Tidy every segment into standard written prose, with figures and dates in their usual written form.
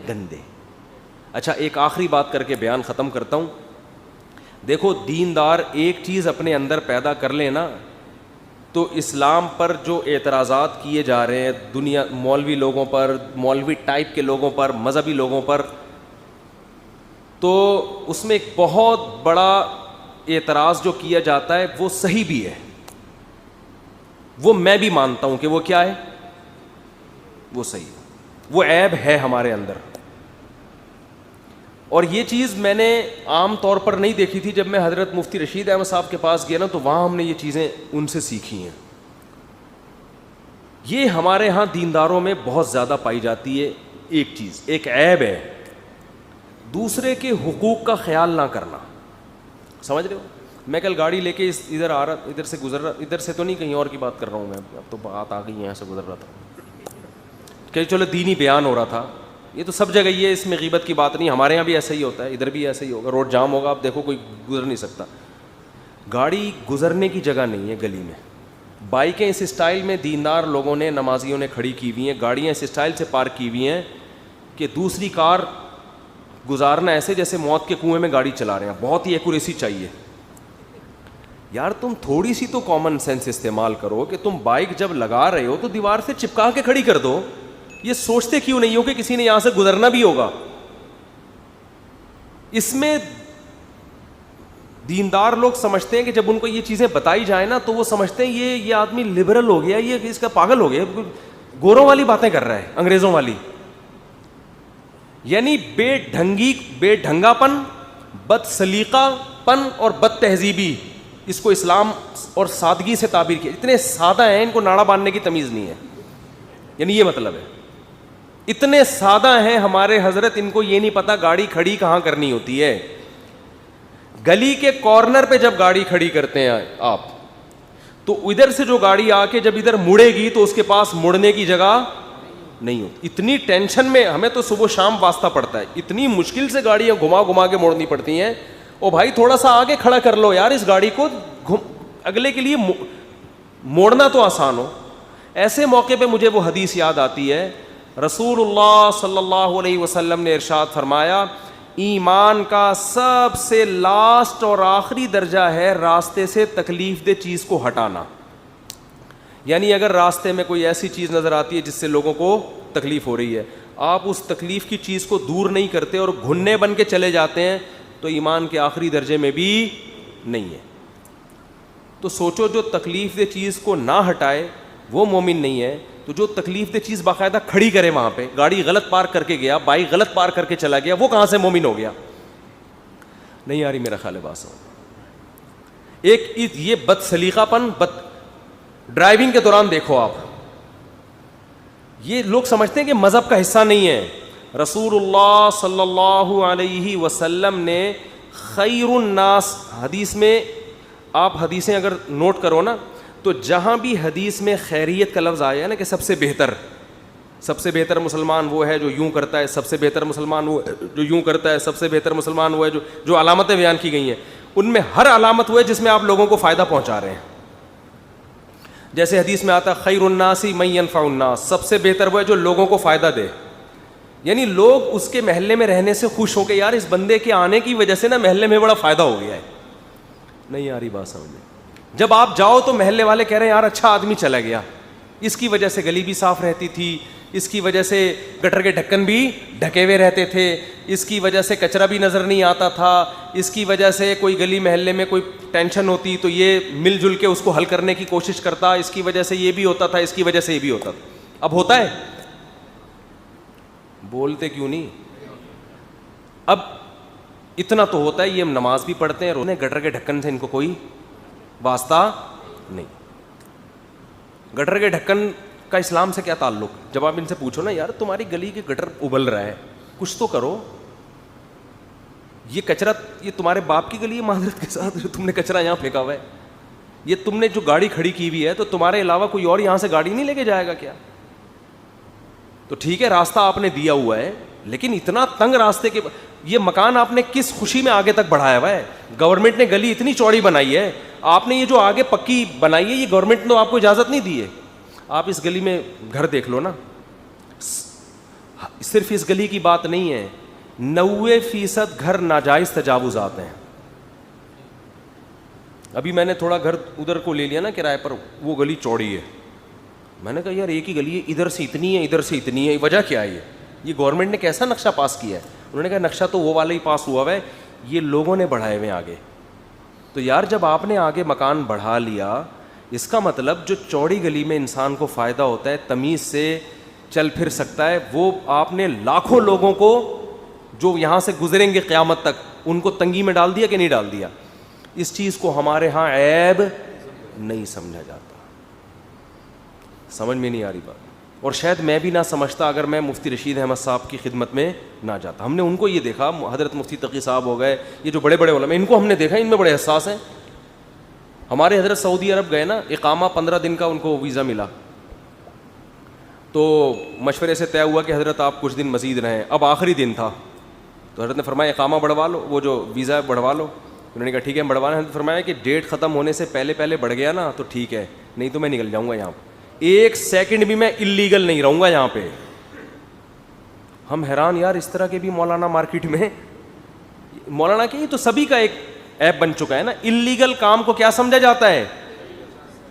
گندے. اچھا ایک آخری بات کر کے بیان ختم کرتا ہوں. دیکھو دیندار ایک چیز اپنے اندر پیدا کر لے نا, تو اسلام پر جو اعتراضات کیے جا رہے ہیں دنیا, مولوی لوگوں پر, مولوی ٹائپ کے لوگوں پر, مذہبی لوگوں پر, تو اس میں ایک بہت بڑا اعتراض جو کیا جاتا ہے وہ صحیح بھی ہے, وہ میں بھی مانتا ہوں کہ وہ کیا ہے, وہ صحیح ہے, وہ عیب ہے ہمارے اندر. اور یہ چیز میں نے عام طور پر نہیں دیکھی تھی, جب میں حضرت مفتی رشید احمد صاحب کے پاس گیا نا تو وہاں ہم نے یہ چیزیں ان سے سیکھی ہیں. یہ ہمارے ہاں دینداروں میں بہت زیادہ پائی جاتی ہے. ایک چیز, ایک عیب ہے دوسرے کے حقوق کا خیال نہ کرنا. سمجھ رہے ہو؟ میں کل گاڑی لے کے ادھر آ رہا, ادھر سے گزر رہا, ادھر سے تو نہیں کہیں اور کی بات کر رہا ہوں میں, اب تو بات آ گئی یہاں سے گزر رہا تھا کہ چلو دینی بیان ہو رہا تھا. یہ تو سب جگہ یہ, اس میں غیبت کی بات نہیں, ہمارے یہاں بھی ایسا ہی ہوتا ہے, ادھر بھی ایسا ہی ہوگا. روڈ جام ہوگا, آپ دیکھو کوئی گزر نہیں سکتا. گاڑی گزرنے کی جگہ نہیں ہے گلی میں. بائکیں اس اسٹائل میں دیندار لوگوں نے, نمازیوں نے کھڑی کی ہوئی ہیں, گاڑیاں اس اسٹائل سے پارک کی ہوئی ہیں کہ دوسری کار گزارنا ایسے جیسے موت کے کنویں میں گاڑی چلا رہے ہیں. بہت ہی ایکوریسی چاہیے یار. تم تھوڑی سی تو کامن سینس استعمال کرو کہ تم بائک جب لگا رہے ہو تو دیوار سے چپکا کے کھڑی کر دو. یہ سوچتے کیوں نہیں ہو کہ کسی نے یہاں سے گزرنا بھی ہوگا؟ اس میں دیندار لوگ سمجھتے ہیں کہ جب ان کو یہ چیزیں بتائی جائیں نا تو وہ سمجھتے ہیں یہ آدمی لبرل ہو گیا, یہ اس کا پاگل ہو گیا, گوروں والی باتیں کر رہا ہے, انگریزوں والی. یعنی بے ڈھنگا پن, بد سلیقہ پن اور بد تہذیبی, اس کو اسلام اور سادگی سے تعبیر کیا. اتنے سادہ ہیں, ان کو ناڑا باندھنے کی تمیز نہیں ہے. یعنی یہ مطلب ہے, اتنے سادہ ہیں ہمارے حضرت, ان کو یہ نہیں پتا گاڑی کھڑی کہاں کرنی ہوتی ہے. گلی کے کارنر پہ جب گاڑی کھڑی کرتے ہیں آپ, تو ادھر سے جو گاڑی آ کے جب ادھر مڑے گی تو اس کے پاس مڑنے کی جگہ نہیں ہوتی. اتنی ٹینشن میں ہمیں تو صبح شام واسطہ پڑتا ہے, اتنی مشکل سے گاڑیاں گھما گھما کے موڑنی پڑتی ہیں. او بھائی تھوڑا سا آگے کھڑا کر لو یار اس گاڑی کو, اگلے کے لیے موڑنا تو آسان ہو. ایسے موقع پہ مجھے وہ حدیث یاد آتی ہے, رسول اللہ صلی اللہ علیہ وسلم نے ارشاد فرمایا, ایمان کا سب سے لاسٹ اور آخری درجہ ہے راستے سے تکلیف دہ چیز کو ہٹانا. یعنی اگر راستے میں کوئی ایسی چیز نظر آتی ہے جس سے لوگوں کو تکلیف ہو رہی ہے, آپ اس تکلیف کی چیز کو دور نہیں کرتے اور گھننے بن کے چلے جاتے ہیں, تو ایمان کے آخری درجے میں بھی نہیں ہے. تو سوچو, جو تکلیف دہ چیز کو نہ ہٹائے وہ مومن نہیں ہے, تو جو تکلیف دہ چیز باقاعدہ کھڑی کرے وہاں پہ, گاڑی غلط پارک کر کے گیا, بائک غلط پارک کر کے چلا گیا, وہ کہاں سے مومن ہو گیا؟ نہیں آ رہی میرا خیال ہے بات سمجھ. ایک یہ بد سلیقہ پن, ڈرائیونگ کے دوران دیکھو آپ, یہ لوگ سمجھتے ہیں کہ مذہب کا حصہ نہیں ہے. رسول اللہ صلی اللہ علیہ وسلم نے خیر الناس, حدیث میں آپ حدیثیں اگر نوٹ کرو نا تو جہاں بھی حدیث میں خیریت کا لفظ آیا ہے نا کہ سب سے بہتر مسلمان وہ ہے جو یوں کرتا ہے, سب سے بہتر مسلمان وہ جو یوں کرتا ہے, سب سے بہتر مسلمان وہ ہے جو علامتیں بیان کی گئی ہیں, ان میں ہر علامت وہ ہے جس میں آپ لوگوں کو فائدہ پہنچا رہے ہیں. جیسے حدیث میں آتا ہے خیر الناس من ینفع الناس, سب سے بہتر وہ ہے جو لوگوں کو فائدہ دے. یعنی لوگ اس کے محلے میں رہنے سے خوش ہو کے یار اس بندے کے آنے کی وجہ سے نا محلے میں بڑا فائدہ ہو گیا ہے. نہیں آ رہی بات سمجھ میں؟ جب آپ جاؤ تو محلے والے کہہ رہے ہیں یار اچھا آدمی چلا گیا, اس کی وجہ سے گلی بھی صاف رہتی تھی, اس کی وجہ سے گٹر کے ڈھکن بھی ڈھکے ہوئے رہتے تھے, اس کی وجہ سے کچرا بھی نظر نہیں آتا تھا, اس کی وجہ سے کوئی گلی محلے میں کوئی ٹینشن ہوتی تو یہ مل جل کے اس کو حل کرنے کی کوشش کرتا, اس کی وجہ سے یہ بھی ہوتا تھا, اس کی وجہ سے یہ بھی ہوتا تھا. اب ہوتا ہے؟ بولتے کیوں نہیں؟ اب اتنا تو ہوتا ہے, یہ نماز بھی پڑھتے ہیں, رونے گٹر کے ڈھکن سے ان کو کوئی واسطہ نہیں. گٹر کے ڈھکن کا اسلام سے کیا تعلق؟ جب آپ ان سے پوچھو نا یار تمہاری گلی کے گٹر ابل رہا ہے, کچھ تو کرو, یہ کچرا یہ تمہارے باپ کی گلی ہے معذرت کے ساتھ جو تم نے کچرا یہاں پھینکا ہوا ہے, یہ تم نے جو گاڑی کھڑی کی ہوئی ہے تو تمہارے علاوہ کوئی اور یہاں سے گاڑی نہیں لے کے جائے گا کیا؟ تو ٹھیک ہے راستہ آپ نے دیا ہوا ہے, لیکن اتنا تنگ راستے کے یہ مکان آپ نے کس خوشی میں آگے تک بڑھایا ہوا ہے؟ گورنمنٹ نے گلی اتنی چوڑی بنائی ہے, آپ نے یہ جو آگے پکی بنائی ہے یہ گورنمنٹ نے آپ کو اجازت نہیں دی ہے. آپ اس گلی میں گھر دیکھ لو نا, صرف اس گلی کی بات نہیں ہے, 90% گھر ناجائز تجاوزات ہیں. ابھی میں نے تھوڑا گھر ادھر کو لے لیا نا کرائے پر, وہ گلی چوڑی ہے. میں نے کہا یار ایک ہی گلی ہے, ادھر سے اتنی ہے ادھر سے اتنی ہے, وجہ کیا ہے یہ گورنمنٹ نے کیسا نقشہ پاس کیا ہے؟ انہوں نے کہا نقشہ تو وہ والا ہی پاس ہوا ہے, یہ لوگوں نے بڑھائے ہوئے آگے. تو یار جب آپ نے آگے مکان بڑھا لیا, اس کا مطلب جو چوڑی گلی میں انسان کو فائدہ ہوتا ہے, تمیز سے چل پھر سکتا ہے, وہ آپ نے لاکھوں لوگوں کو جو یہاں سے گزریں گے قیامت تک, ان کو تنگی میں ڈال دیا کہ نہیں ڈال دیا؟ اس چیز کو ہمارے ہاں عیب نہیں سمجھا جاتا, سمجھ میں نہیں آ رہی بات. اور شاید میں بھی نہ سمجھتا اگر میں مفتی رشید احمد صاحب کی خدمت میں نہ جاتا. ہم نے ان کو یہ دیکھا, حضرت مفتی تقی صاحب ہو گئے, یہ جو بڑے بڑے علماء, ان کو ہم نے دیکھا ان میں بڑے حساس ہیں. ہمارے حضرت سعودی عرب گئے نا, اقامہ 15 دن کا ان کو ویزا ملا, تو مشورے سے طے ہوا کہ حضرت آپ کچھ دن مزید رہیں. اب آخری دن تھا تو حضرت نے فرمایا اقامہ بڑھوا لو, وہ جو ویزا بڑھوا لو. انہوں نے کہا ٹھیک ہے بڑھوانا. حضرت فرمایا کہ ڈیٹ ختم ہونے سے پہلے بڑھ گیا نا تو ٹھیک ہے, نہیں تو میں نکل جاؤں گا یہاں پہ, 1 سیکنڈ بھی میں اللیگل نہیں رہوں گا یہاں پہ. ہم حیران یار, اس طرح کے بھی مولانا مارکیٹ میں. مولانا کہ یہ تو سبھی کا ایک ایپ بن چکا ہے نا, اللیگل کام کو کیا سمجھا جاتا ہے؟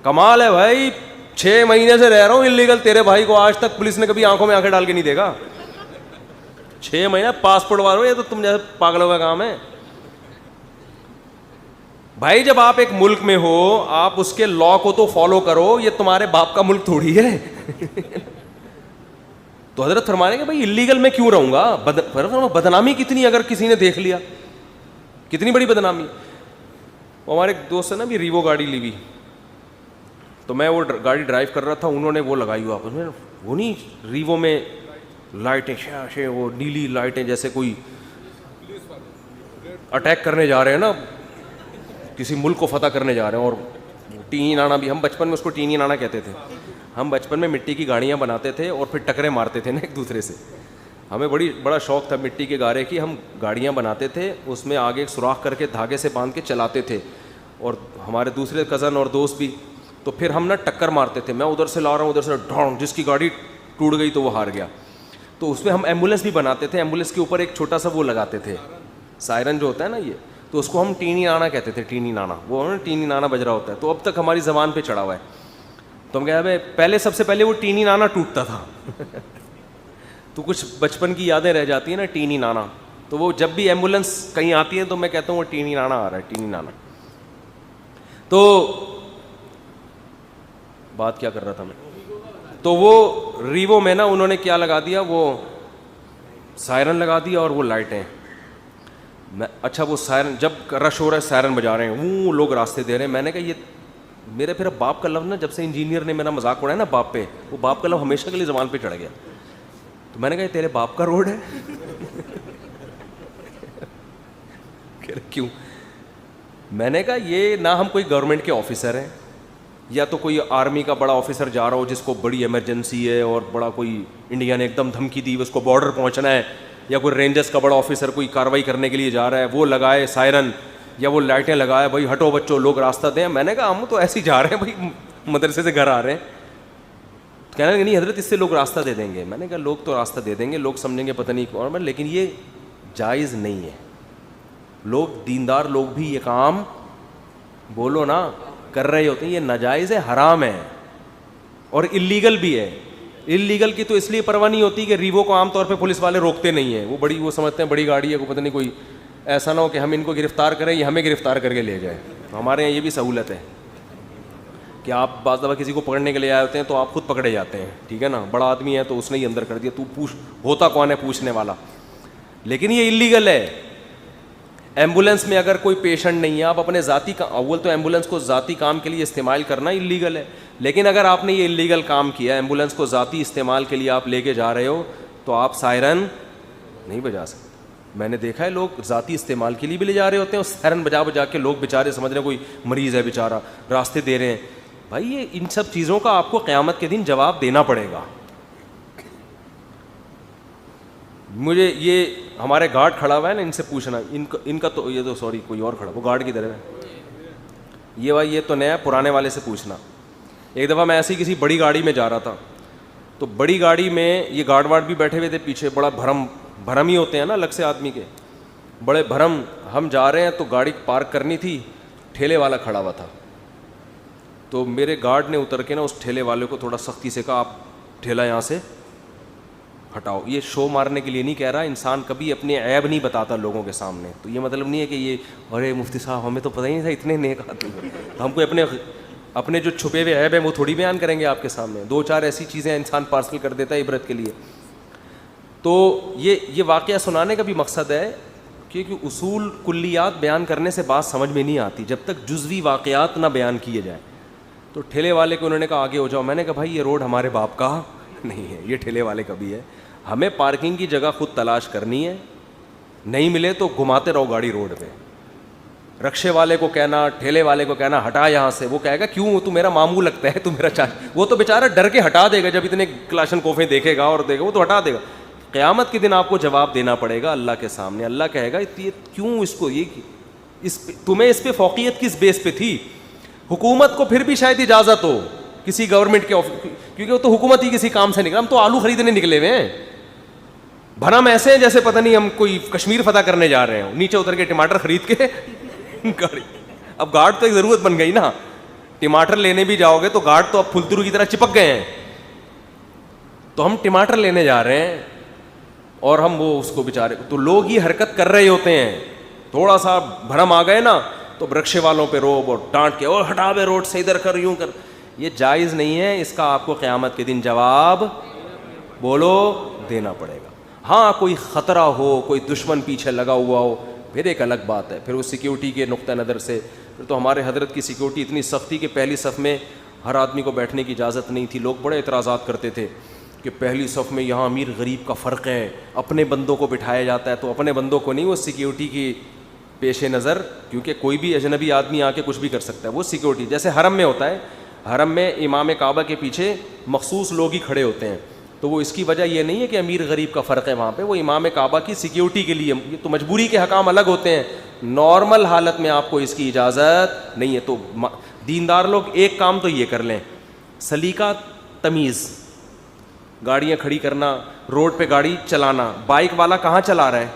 کمال ہے بھائی, 6 مہینے سے رہ رہا ہوں اللیگل, تیرے بھائی کو آج تک پولیس نے کبھی آنکھوں میں آنکھیں ڈال کے نہیں دیکھا. 6 مہینہ پاسپورٹ والو, یہ تو تم جیسے پاگلوں کا کام ہے بھائی. جب آپ ایک ملک میں ہو, آپ اس کے لا کو تو فالو کرو, یہ تمہارے باپ کا ملک تھوڑی ہے. تو حضرت فرمانے کہ بھائی اللیگل میں کیوں رہوں گا, بدنامی کتنی اگر کسی نے دیکھ لیا, کتنی بڑی بدنامی. ہمارے ایک دوست ہے نا بھی ریوو گاڑی لی ہوئی, تو میں وہ گاڑی ڈرائیو کر رہا تھا, انہوں نے وہ لگائی ہوا, وہ نہیں ریوو میں لائٹیں شے وہ نیلی لائٹیں جیسے کوئی اٹیک کرنے جا رہے ہیں نا, کسی ملک کو فتح کرنے جا رہے ہیں. اور ٹینی نانا بھی, ہم بچپن میں اس کو ٹینی نانا کہتے تھے. ہم بچپن میں مٹی کی گاڑیاں بناتے تھے اور پھر ٹکرے مارتے تھے نا ایک دوسرے سے. ہمیں بڑا شوق تھا مٹی کے گارے کی. ہم گاڑیاں بناتے تھے, اس میں آگے ایک سوراخ کر کے دھاگے سے باندھ کے چلاتے تھے, اور ہمارے دوسرے کزن اور دوست بھی. تو پھر ہم نا ٹکر مارتے تھے, میں ادھر سے لا رہا ہوں ادھر سے ڈھونگ, جس کی گاڑی ٹوٹ گئی تو وہ ہار گیا. تو اس میں ہم ایمبولینس بھی بناتے تھے, ایمبولینس کے اوپر ایک چھوٹا سا وہ لگاتے تھے, سائرن جو ہوتا ہے نا یہ, تو اس کو ہم ٹینی نانا کہتے تھے. ٹینی نانا, وہ ٹینی نانا بج رہا ہوتا ہے, تو اب تک ہماری زبان پہ چڑھا ہوا ہے. تو ہم کہتے ہیں پہلے سب سے پہلے وہ ٹینی نانا ٹوٹتا تھا. تو کچھ بچپن کی یادیں رہ جاتی ہیں نا, ٹینی نانا. تو وہ جب بھی ایمبولینس کہیں آتی ہے تو میں کہتا ہوں وہ ٹینی نانا آ رہا ہے, ٹینی نانا. تو بات کیا کر رہا تھا میں, تو وہ ریوو میں نا انہوں نے کیا لگا دیا, وہ سائرن لگا دیا اور وہ لائٹیں. اچھا وہ سائرن جب رش ہو رہا ہے سائرن بجا رہے ہیں, وہ لوگ راستے دے رہے ہیں. میں نے کہا یہ میرے پھر باپ کا لفظ نا, جب سے انجینئر نے میرا مذاق اڑایا نا باپ پہ, وہ باپ کا لفظ ہمیشہ کے لیے زبان پہ چڑھ گیا. تو میں نے کہا یہ تیرے باپ کا روڈ ہے؟ کیوں؟ میں نے کہا یہ نہ ہم کوئی گورنمنٹ کے آفیسر ہیں, یا تو کوئی آرمی کا بڑا آفیسر جا رہا ہو جس کو بڑی ایمرجنسی ہے اور بڑا کوئی انڈیا نے ایک دم دھمکی دی اس کو بارڈر پہنچنا ہے, یا کوئی رینجرس کا بڑا آفیسر کوئی کاروائی کرنے کے لیے جا رہا ہے, وہ لگائے سائرن یا وہ لائٹیں لگائے, بھائی ہٹو بچوں لوگ راستہ دیں. میں نے کہا ہم تو ایسے ہی جا رہے ہیں بھائی, مدرسے سے گھر آ رہے ہیں. کہنے لگے نہیں حضرت اس سے لوگ راستہ دے دیں گے. میں نے کہا لوگ تو راستہ دے دیں گے, لوگ سمجھیں گے پتہ نہیں کون, لیکن یہ جائز نہیں ہے. لوگ دیندار لوگ بھی یہ کام بولو نا کر رہے ہوتے ہیں, یہ ناجائز ہے, حرام ہے اور اللیگل بھی ہے. اللیگل کی تو اس لیے پرواہ نہیں ہوتی کہ ریوو کو عام طور پہ پولیس والے روکتے نہیں ہیں, وہ سمجھتے ہیں بڑی گاڑی ہے, کو پتہ نہیں کوئی ایسا نہ ہو کہ ہم ان کو گرفتار کریں یا ہمیں گرفتار کر کے لے جائیں. ہمارے یہاں یہ بھی سہولت ہے کہ آپ بعض دفعہ کسی کو پکڑنے کے لیے آئے ہوتے ہیں تو آپ خود پکڑے جاتے ہیں, ٹھیک ہے نا, بڑا آدمی ہے تو اس نے ہی اندر کر دیا, تو پوچھ ہوتا کون ہے پوچھنے والا. لیکن یہ اللیگل ہے. ایمبولینس میں اگر کوئی پیشنٹ نہیں ہے, آپ اپنے ذاتی اول تو ایمبولینس کو ذاتی کام کے لیے استعمال کرنا اللیگل ہے, لیکن اگر آپ نے یہ اللیگل کام کیا, ایمبولینس کو ذاتی استعمال کے لیے آپ لے کے جا رہے ہو, تو آپ سائرن نہیں بجا سکتے. میں نے دیکھا ہے لوگ ذاتی استعمال کے لیے بھی لے جا رہے ہوتے ہیں, اور سائرن بجا بجا کے لوگ بیچارے سمجھ رہے ہیں کوئی مریض ہے بیچارہ, راستے دے رہے ہیں. بھائی یہ ان سب چیزوں کا آپ کو قیامت کے دن جواب دینا پڑے گا. مجھے یہ ہمارے گارڈ کھڑا ہوا ہے نا, ان سے پوچھنا, ان کا تو یہ تو سوری کوئی اور کھڑا, وہ گارڈ کی طرف ہے یہ بھائی, یہ تو نیا, پرانے والے سے پوچھنا. ایک دفعہ میں ایسی کسی بڑی گاڑی میں جا رہا تھا, تو بڑی گاڑی میں یہ گارڈ واڈ بھی بیٹھے ہوئے تھے پیچھے, بڑا بھرم ہی ہوتے ہیں نا الگ سے آدمی کے, بڑے بھرم. ہم جا رہے ہیں تو گاڑی پارک کرنی تھی, ٹھیلے والا کھڑا ہوا تھا, تو میرے گارڈ نے اتر کے نا اس ٹھیلے والے کو تھوڑا سختی سے کہا, آپ ٹھیلا یہاں سے ہٹاؤ. یہ شو مارنے کے لیے نہیں کہہ رہا, انسان کبھی اپنے عیب نہیں بتاتا لوگوں کے سامنے. تو یہ مطلب نہیں ہے کہ یہ ارے مفتی صاحب ہمیں تو پتہ ہی نہیں تھا اتنے نیک آدمی ہیں, ہم کو اپنے جو چھپے ہوئے عیب ہیں وہ تھوڑی بیان کریں گے آپ کے سامنے. 2-4 ایسی چیزیں انسان پارسل کر دیتا ہے عبرت کے لیے. تو یہ واقعہ سنانے کا بھی مقصد ہے کیونکہ اصول کلیات بیان کرنے سے بات سمجھ میں نہیں آتی جب تک جزوی واقعات نہ بیان کیے جائیں. تو ٹھیلے والے کو انہوں نے کہا آگے ہو جاؤ. میں نے کہا بھائی یہ روڈ ہمارے باپ کا نہیں ہے, یہ ٹھیلے والے کا بھی ہے. ہمیں پارکنگ کی جگہ خود تلاش کرنی ہے, نہیں ملے تو گھماتے رہو گاڑی روڈ پہ. رکشے والے کو کہنا, ٹھیلے والے کو کہنا ہٹا یہاں سے, وہ کہے گا کیوں, تو میرا ماموں لگتا ہے, تو میرا وہ تو بیچارہ ڈر کے ہٹا دے گا. جب اتنے کلاشن کوفیں دیکھے گا اور دے گا وہ تو ہٹا دے گا. قیامت کے دن آپ کو جواب دینا پڑے گا اللہ کے سامنے. اللہ کہے گا کیوں اس کو, تمہیں اس پہ فوقیت کس بیس پہ تھی. حکومت کو پھر بھی شاید اجازت ہو کسی گورنمنٹ کے کیونکہ وہ تو حکومت ہی کسی کام سے نکلا, ہم تو آلو خریدنے نکلے ہوئے ہیں. بھرم ایسے ہیں جیسے پتہ نہیں ہم کوئی کشمیر فتح کرنے جا رہے ہیں, نیچے اتر کے ٹماٹر خرید کے گاڑی. اب گارڈ تو ایک ضرورت بن گئی نا, ٹماٹر لینے بھی جاؤ گے تو گارڈ تو اب پھلترو کی طرح چپک گئے ہیں. تو ہم ٹماٹر لینے جا رہے ہیں اور ہم وہ اس کو بیچارے, تو لوگ یہ حرکت کر رہے ہوتے ہیں, تھوڑا سا بھرم آ گئے نا تو رکشے والوں پہ روب اور ڈانٹ کے اور ہٹا بے روڈ سے, ادھر کر یوں کر. یہ جائز نہیں ہے, اس کا آپ کو قیامت کے دن جواب بولو دینا پڑے گا. ہاں کوئی خطرہ ہو, کوئی دشمن پیچھے لگا ہوا ہو, پھر ایک الگ بات ہے, پھر وہ سیکیورٹی کے نقطہ نظر سے. پھر تو ہمارے حضرت کی سیکیورٹی اتنی سخت تھی کہ پہلی صف میں ہر آدمی کو بیٹھنے کی اجازت نہیں تھی. لوگ بڑے اعتراضات کرتے تھے کہ پہلی صف میں یہاں امیر غریب کا فرق ہے, اپنے بندوں کو بٹھایا جاتا ہے. تو اپنے بندوں کو نہیں, وہ سیکیورٹی کی پیش نظر, کیونکہ کوئی بھی اجنبی آدمی آ کے کچھ بھی کر سکتا ہے. وہ سیکیورٹی جیسے حرم میں ہوتا ہے, حرم میں امام کعبہ کے پیچھے مخصوص لوگ ہی کھڑے ہوتے ہیں. تو وہ اس کی وجہ یہ نہیں ہے کہ امیر غریب کا فرق ہے وہاں پہ, وہ امام کعبہ کی سیکیورٹی کے لیے. تو مجبوری کے حکام الگ ہوتے ہیں, نارمل حالت میں آپ کو اس کی اجازت نہیں ہے. تو دیندار لوگ ایک کام تو یہ کر لیں, سلیقہ تمیز, گاڑیاں کھڑی کرنا, روڈ پہ گاڑی چلانا. بائک والا کہاں چلا رہا ہے,